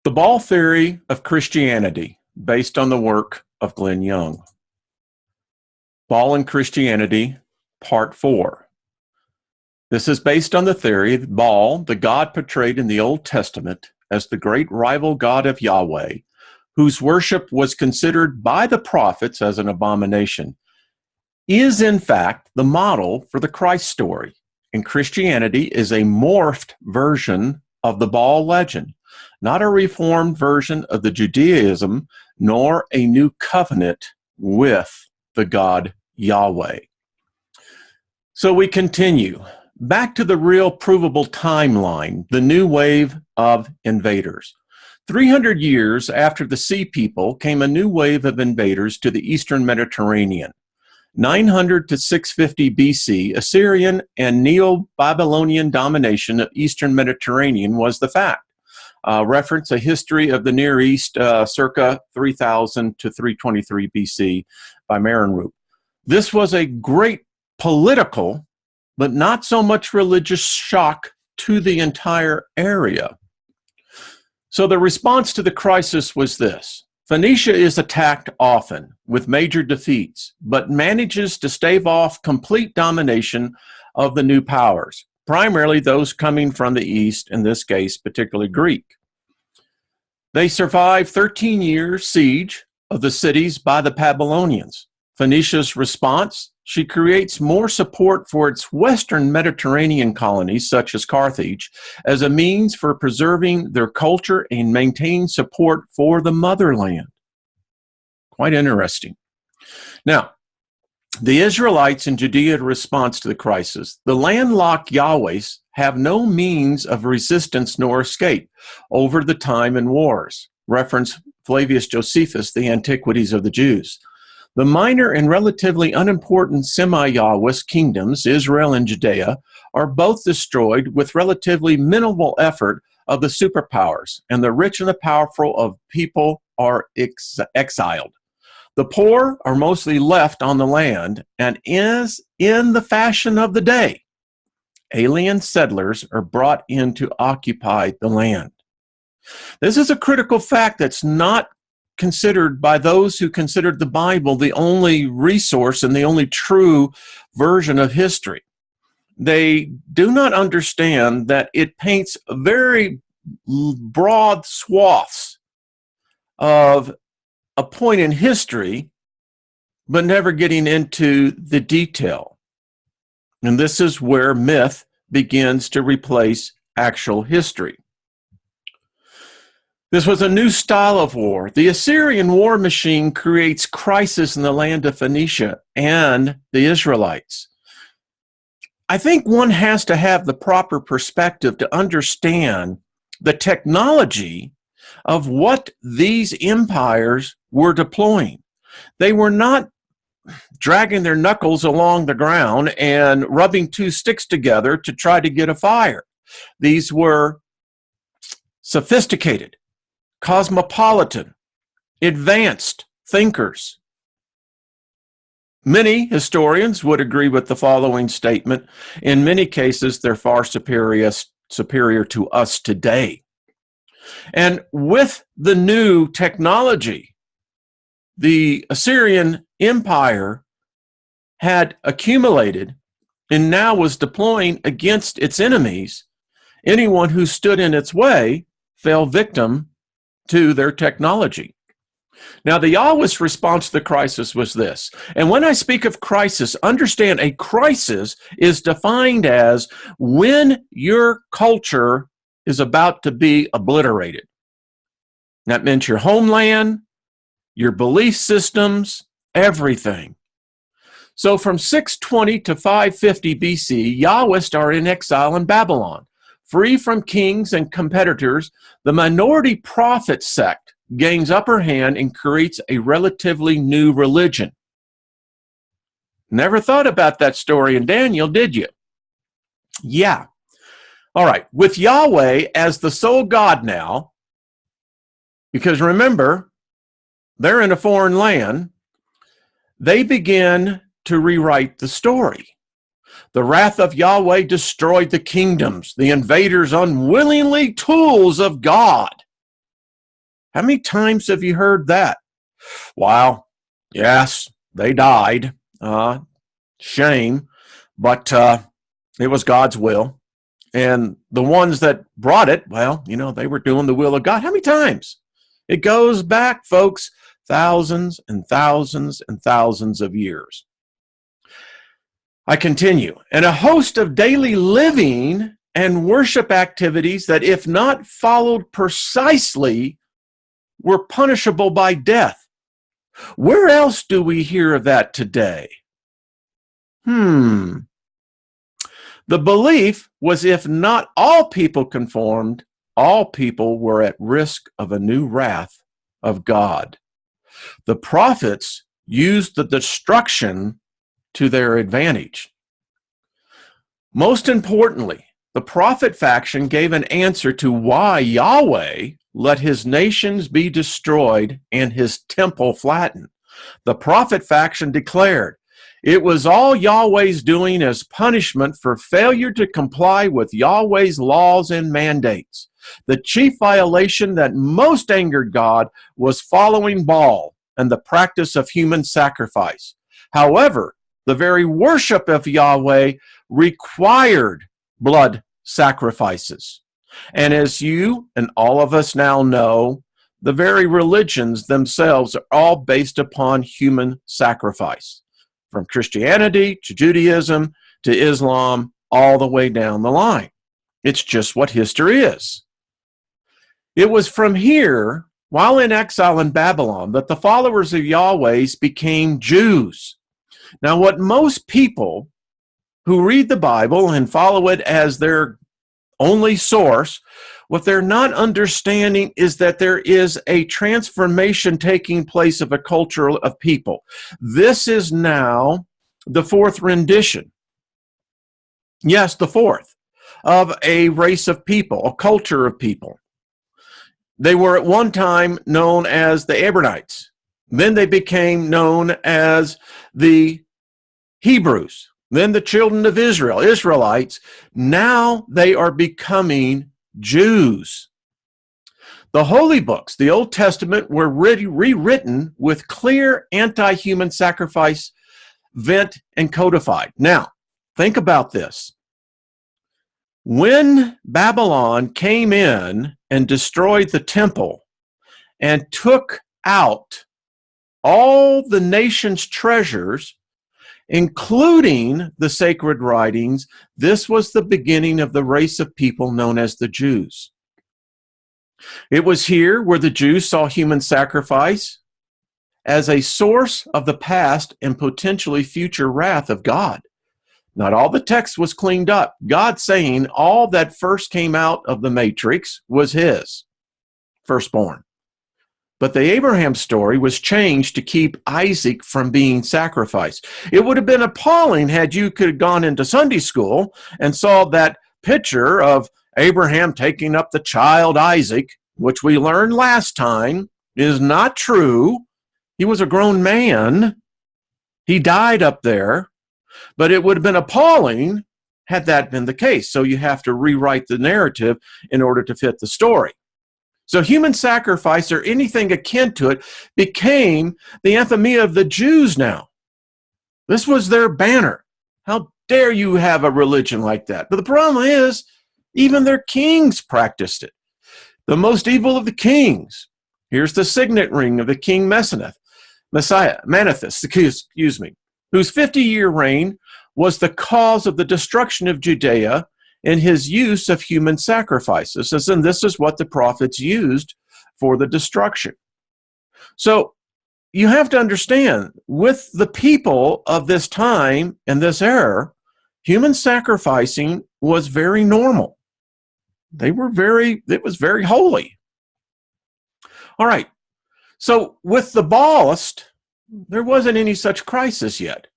The Ball Theory of Christianity, based on the work of Glenn Young. Ball and Christianity, Part 4. This is based on the theory that Baal, the god portrayed in the Old Testament as the great rival god of Yahweh, whose worship was considered by the prophets as an abomination, is in fact the model for the Christ story, and Christianity is a morphed version of the Baal legend, not a reformed version of the Judaism, nor a new covenant with the God Yahweh. So we continue. Back to the real provable timeline, the new wave of invaders. 300 years after the Sea People came a new wave of invaders to the Eastern Mediterranean. 900 to 650 BC, Assyrian and Neo-Babylonian domination of Eastern Mediterranean was the fact. Reference a history of the Near East circa 3000 to 323 BC by Marenrup. This was a great political, but not so much religious shock to the entire area. So the response to the crisis was this. Phoenicia is attacked often with major defeats, but manages to stave off complete domination of the new powers, primarily those coming from the east, in this case, particularly Greek. They survive 13 years siege of the cities by the Babylonians. Phoenicia's response, she creates more support for its western Mediterranean colonies, such as Carthage, as a means for preserving their culture and maintaining support for the motherland. Quite interesting. Now, the Israelites in Judea response to the crisis. The landlocked Yahwehs have no means of resistance nor escape over the time and wars. Reference Flavius Josephus, The Antiquities of the Jews. The minor and relatively unimportant semi-Yahwist kingdoms, Israel and Judea, are both destroyed with relatively minimal effort of the superpowers, and the rich and the powerful of people are exiled. The poor are mostly left on the land, and is in the fashion of the day. Alien settlers are brought in to occupy the land. This is a critical fact that's not considered by those who considered the Bible the only resource and the only true version of history. They do not understand that it paints very broad swaths of a point in history, but never getting into the detail. And this is where myth begins to replace actual history. This was a new style of war. The Assyrian war machine creates crisis in the land of Phoenicia and the Israelites. I think one has to have the proper perspective to understand the technology of what these empires were deploying. They were not dragging their knuckles along the ground and rubbing two sticks together to try to get a fire. These were sophisticated, cosmopolitan, advanced thinkers. Many historians would agree with the following statement. In many cases, they're far superior to us today. And with the new technology, the Assyrian Empire had accumulated and now was deploying against its enemies. Anyone who stood in its way fell victim to their technology. Now, the Yahweh's response to the crisis was this. And when I speak of crisis, understand a crisis is defined as when your culture is about to be obliterated. That meant your homeland, your belief systems, everything. So from 620 to 550 BC, Yahwists are in exile in Babylon. Free from kings and competitors, the minority prophet sect gains upper hand and creates a relatively new religion. Never thought about that story in Daniel, did you? Yeah. All right. With Yahweh as the sole God now, because remember, they're in a foreign land, they begin to rewrite the story. The wrath of Yahweh destroyed the kingdoms, the invaders unwillingly tools of God. How many times have you heard that? Well, yes, they died. Shame, but it was God's will. And the ones that brought it, well, they were doing the will of God. How many times? It goes back, folks, thousands and thousands and thousands of years. I continue. And a host of daily living and worship activities that, if not followed precisely, were punishable by death. Where else do we hear of that today? The belief was if not all people conformed, all people were at risk of a new wrath of God. The prophets used the destruction to their advantage. Most importantly, the prophet faction gave an answer to why Yahweh let his nations be destroyed and his temple flattened. The prophet faction declared, it was all Yahweh's doing as punishment for failure to comply with Yahweh's laws and mandates. The chief violation that most angered God was following Baal and the practice of human sacrifice. However, the very worship of Yahweh required blood sacrifices. And as you and all of us now know, the very religions themselves are all based upon human sacrifice. From Christianity to Judaism to Islam, all the way down the line. It's just what history is. It was from here, while in exile in Babylon, that the followers of Yahweh's became Jews. Now, what most people who read the Bible and follow it as their only source, what they're not understanding is that there is a transformation taking place of a culture of people. This is now the fourth rendition. Yes, the fourth of a race of people, a culture of people. They were at one time known as the Abramites. Then they became known as the Hebrews. Then the children of Israel, Israelites. Now they are becoming Jews. The holy books, the Old Testament, were rewritten with clear anti-human sacrifice, vent, and codified. Now, think about this. When Babylon came in and destroyed the temple and took out all the nation's treasures, including the sacred writings, this was the beginning of the race of people known as the Jews. It was here where the Jews saw human sacrifice as a source of the past and potentially future wrath of God. Not all the text was cleaned up. God saying all that first came out of the matrix was his firstborn. But the Abraham story was changed to keep Isaac from being sacrificed. It would have been appalling had you could have gone into Sunday school and saw that picture of Abraham taking up the child Isaac, which we learned last time is not true. He was a grown man. He died up there. But it would have been appalling had that been the case. So you have to rewrite the narrative in order to fit the story. So human sacrifice or anything akin to it became the anthemia of the Jews now. This was their banner. How dare you have a religion like that? But the problem is, even their kings practiced it. The most evil of the kings. Here's the signet ring of the king Messiah, whose 50-year reign was the cause of the destruction of Judea and his use of human sacrifices. And this is what the prophets used for the destruction. So you have to understand, with the people of this time and this era, human sacrificing was very normal. It was very holy. All right. So with the Baalists, there wasn't any such crisis yet.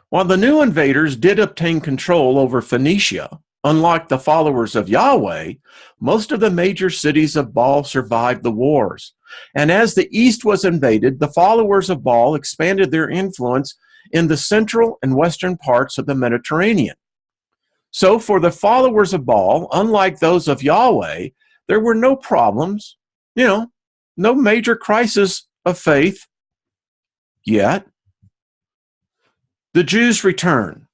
While the new invaders did obtain control over Phoenicia, unlike the followers of Yahweh, most of the major cities of Baal survived the wars. And as the east was invaded, the followers of Baal expanded their influence in the central and western parts of the Mediterranean. So for the followers of Baal, unlike those of Yahweh, there were no problems, no major crisis of faith yet. The Jews return,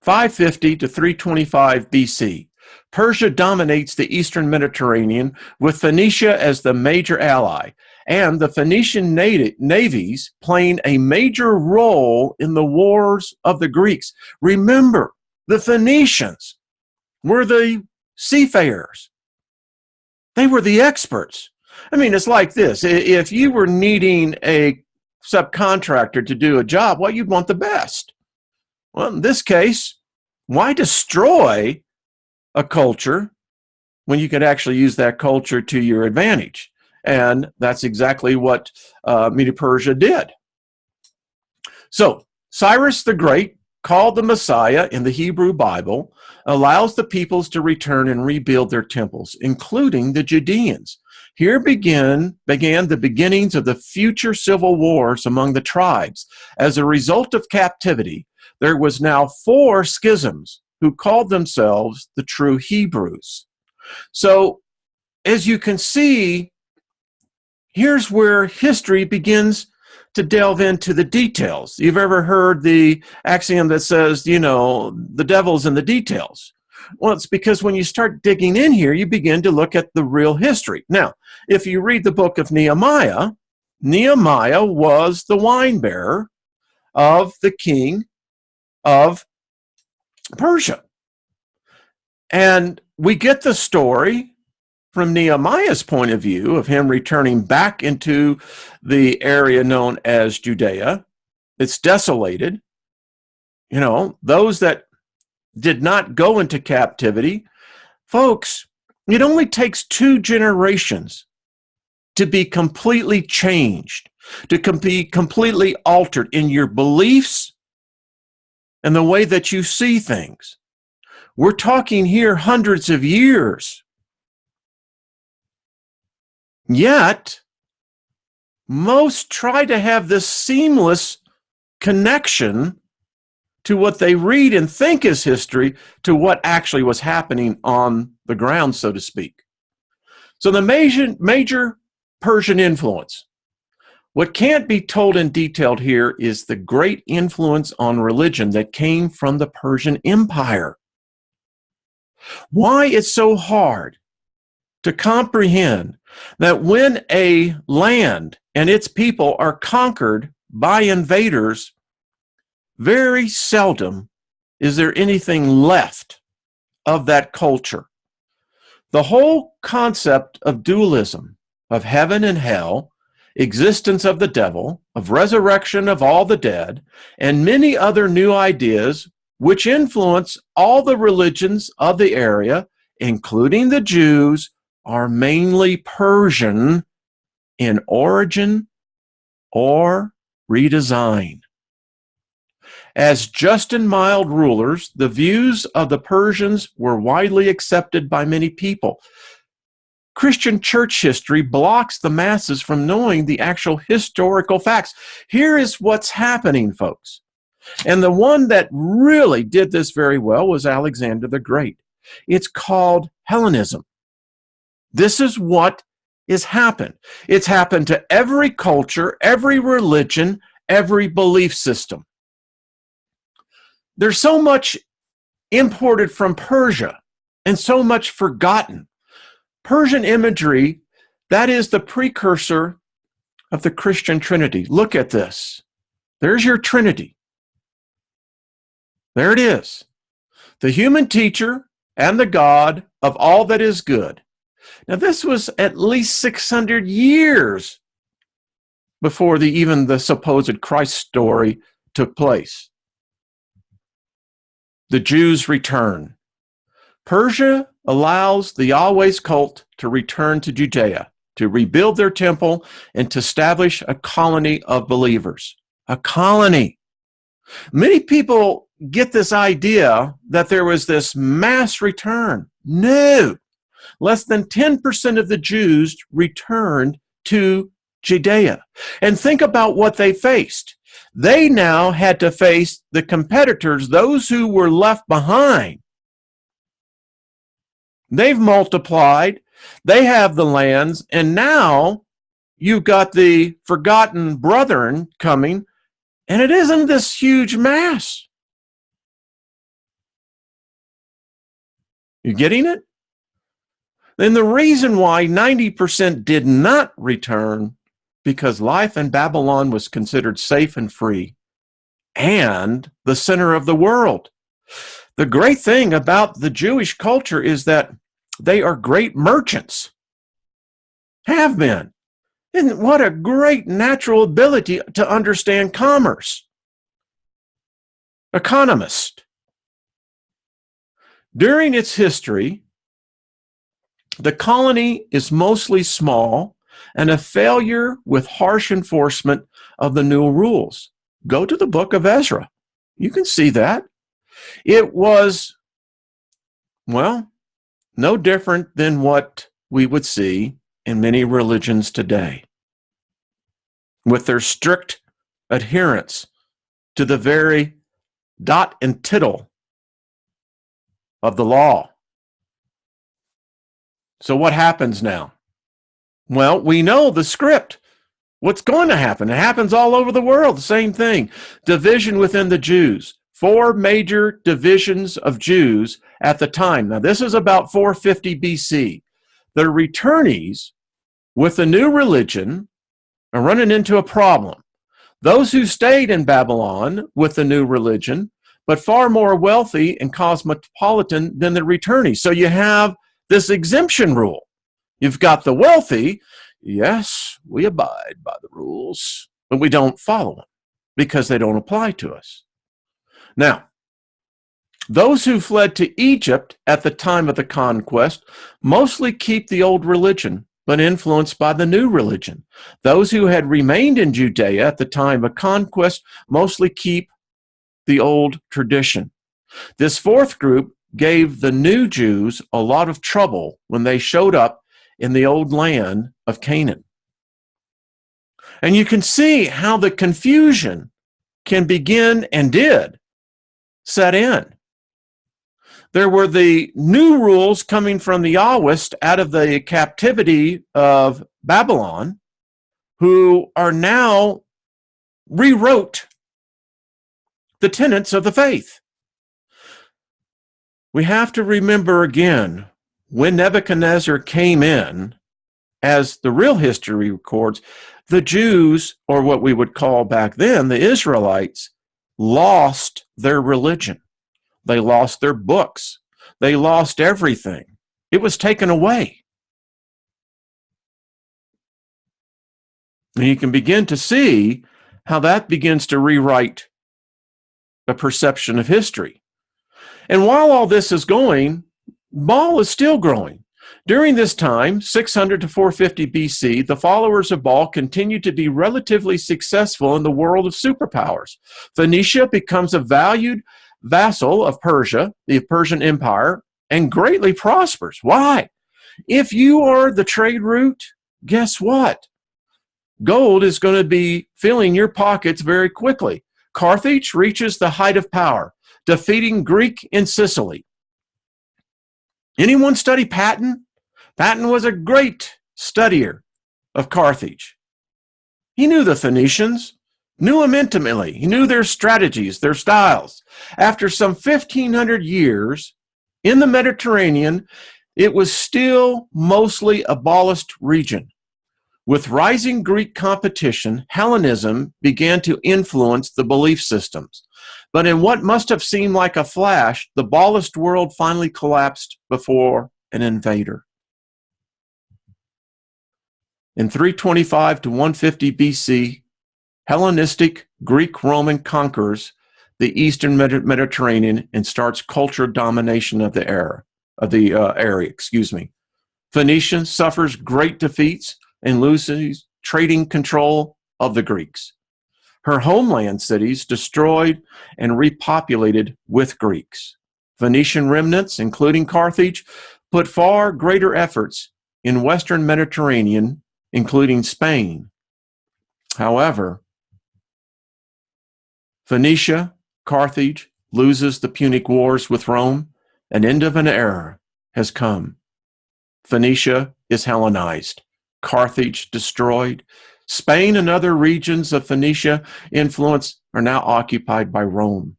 550 to 325 BC. Persia dominates the eastern Mediterranean, with Phoenicia as the major ally, and the Phoenician navies playing a major role in the wars of the Greeks. Remember, the Phoenicians were the seafarers. They were the experts. I mean, it's like this. If you were needing a subcontractor to do a job, well, you'd want the best. Well, in this case, why destroy a culture when you could actually use that culture to your advantage? And that's exactly what Medo-Persia did. So Cyrus the Great, called the Messiah in the Hebrew Bible, allows the peoples to return and rebuild their temples, including the Judeans. Here began the beginnings of the future civil wars among the tribes. As a result of captivity, there was now 4 schisms who called themselves the true Hebrews. So, as you can see, here's where history begins to delve into the details. You've ever heard the axiom that says, the devil's in the details. Well, it's because when you start digging in here, you begin to look at the real history. Now, if you read the book of Nehemiah, Nehemiah was the wine bearer of the king of Persia. And we get the story from Nehemiah's point of view of him returning back into the area known as Judea. It's desolated. Those that did not go into captivity, folks, it only takes 2 generations to be completely changed, to be completely altered in your beliefs and the way that you see things. We're talking here hundreds of years. Yet, most try to have this seamless connection to what they read and think is history to what actually was happening on the ground, so to speak. So the major Persian influence. What can't be told in detail here is the great influence on religion that came from the Persian Empire. Why it's so hard to comprehend that when a land and its people are conquered by invaders, very seldom is there anything left of that culture. The whole concept of dualism, of heaven and hell, existence of the devil, of resurrection of all the dead, and many other new ideas which influence all the religions of the area, including the Jews, are mainly Persian in origin or redesign. As just and mild rulers, the views of the Persians were widely accepted by many people. Christian church history blocks the masses from knowing the actual historical facts. Here is what's happening, folks. And the one that really did this very well was Alexander the Great. It's called Hellenism. This is what has happened. It's happened to every culture, every religion, every belief system. There's so much imported from Persia and so much forgotten. Persian imagery, that is the precursor of the Christian Trinity. Look at this. There's your Trinity. There it is. The human teacher and the God of all that is good. Now, this was at least 600 years before even the supposed Christ story took place. The Jews return. Persia allows the Yahweh's cult to return to Judea, to rebuild their temple, and to establish a colony of believers. A colony. Many people get this idea that there was this mass return. No. Less than 10% of the Jews returned to Judea. And think about what they faced. They now had to face the competitors, those who were left behind. They've multiplied, they have the lands, and now you've got the forgotten brethren coming, and it isn't this huge mass. You getting it? Then the reason why 90% did not return, because life in Babylon was considered safe and free and the center of the world. The great thing about the Jewish culture is that they are great merchants, have been. And what a great natural ability to understand commerce. Economist. During its history, the colony is mostly small and a failure with harsh enforcement of the new rules. Go to the book of Ezra. You can see that. It was, well, no different than what we would see in many religions today, with their strict adherence to the very dot and tittle of the law. So what happens now? Well, we know the script. What's going to happen? It happens all over the world, the same thing. Division within the Jews. 4 major divisions of Jews at the time. Now, this is about 450 BC. The returnees with the new religion are running into a problem. Those who stayed in Babylon with the new religion, but far more wealthy and cosmopolitan than the returnees. So you have this exemption rule. You've got the wealthy, yes, we abide by the rules, but we don't follow them because they don't apply to us. Now, those who fled to Egypt at the time of the conquest mostly keep the old religion, but influenced by the new religion. Those who had remained in Judea at the time of conquest mostly keep the old tradition. This fourth group gave the new Jews a lot of trouble when they showed up in the old land of Canaan. And you can see how the confusion can begin and did set in. There were the new rules coming from the Yahwist out of the captivity of Babylon, who are now rewrote the tenets of the faith. We have to remember again, when Nebuchadnezzar came in, as the real history records, the Jews, or what we would call back then the Israelites, lost their religion. They lost their books. They lost everything. It was taken away. And you can begin to see how that begins to rewrite the perception of history. And while all this is going, Baal is still growing. During this time, 600 to 450 BC, the followers of Baal continued to be relatively successful in the world of superpowers. Phoenicia becomes a valued vassal of Persia, the Persian Empire, and greatly prospers. Why? If you are the trade route, guess what? Gold is going to be filling your pockets very quickly. Carthage reaches the height of power, defeating Greek in Sicily. Anyone study Patton? Patton was a great studier of Carthage. He knew the Phoenicians, knew them intimately. He knew their strategies, their styles. After some 1,500 years in the Mediterranean, it was still mostly a Baalist region. With rising Greek competition, Hellenism began to influence the belief systems. But in what must have seemed like a flash, the Baalist world finally collapsed before an invader. In 325 to 150 BC, Hellenistic Greek-Roman conquers the eastern Mediterranean and starts culture domination of the area. Phoenicia suffers great defeats and loses trading control of the Greeks. Her homeland cities destroyed and repopulated with Greeks. Phoenician remnants, including Carthage, put far greater efforts in Western Mediterranean, including Spain. However, Phoenicia, Carthage, loses the Punic Wars with Rome. An end of an era has come. Phoenicia is Hellenized. Carthage destroyed. Spain and other regions of Phoenicia influence are now occupied by Rome.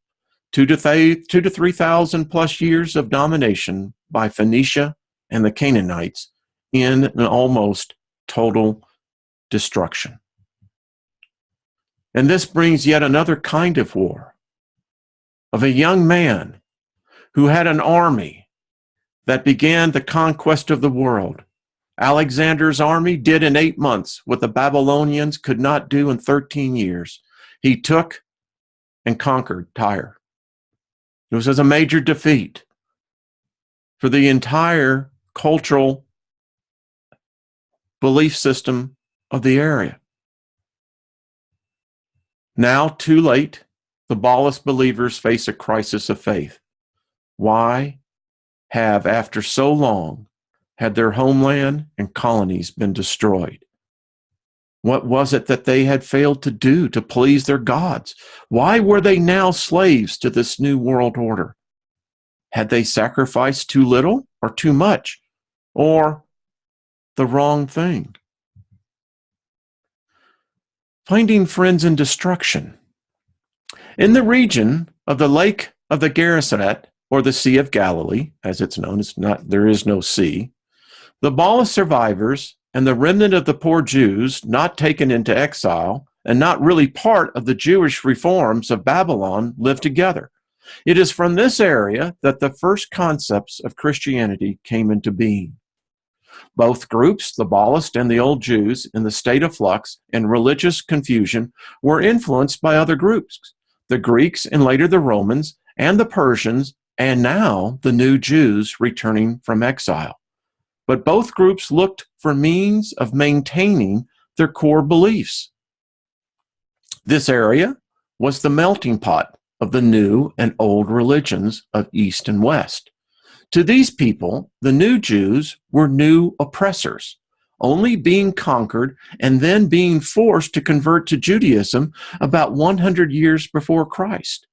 3,000 plus years of domination by Phoenicia and the Canaanites in an almost total destruction. And this brings yet another kind of war, of a young man who had an army that began the conquest of the world. Alexander's army did in 8 months what the Babylonians could not do in 13 years. He took and conquered Tyre. It was as a major defeat for the entire cultural belief system of the area. Now, too late, the Baalist believers face a crisis of faith. Why have, after so long, had their homeland and colonies been destroyed? What was it that they had failed to do to please their gods? Why were they now slaves to this new world order? Had they sacrificed too little or too much, or the wrong thing? Finding friends in destruction. In the region of the Lake of the Gennesaret, or the Sea of Galilee, as it's known, there is no sea, the Baalist survivors and the remnant of the poor Jews not taken into exile and not really part of the Jewish reforms of Babylon lived together. It is from this area that the first concepts of Christianity came into being. Both groups, the Baalist and the old Jews, in the state of flux and religious confusion, were influenced by other groups, the Greeks and later the Romans and the Persians, and now the new Jews returning from exile. But both groups looked for means of maintaining their core beliefs. This area was the melting pot of the new and old religions of East and West. To these people, the new Jews were new oppressors, only being conquered and then being forced to convert to Judaism about 100 years before Christ.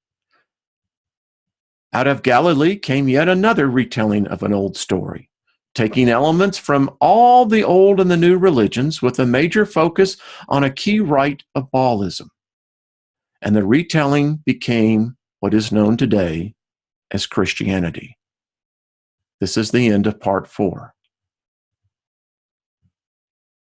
Out of Galilee came yet another retelling of an old story, taking elements from all the old and the new religions with a major focus on a key rite of Baalism. And the retelling became what is known today as Christianity. This is the end of part 4.